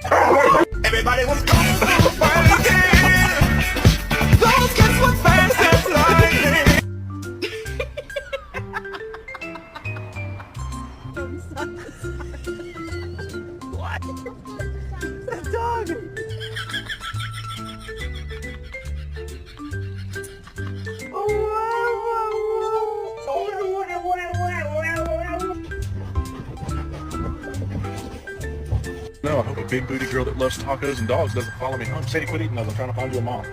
Everybody was going through a fire again. Those kids were fast as lightning. What? That dog. No, I hope a big booty girl that loves tacos and dogs doesn't follow me home. Sadie, quit eating those. I'm trying to find you a mom.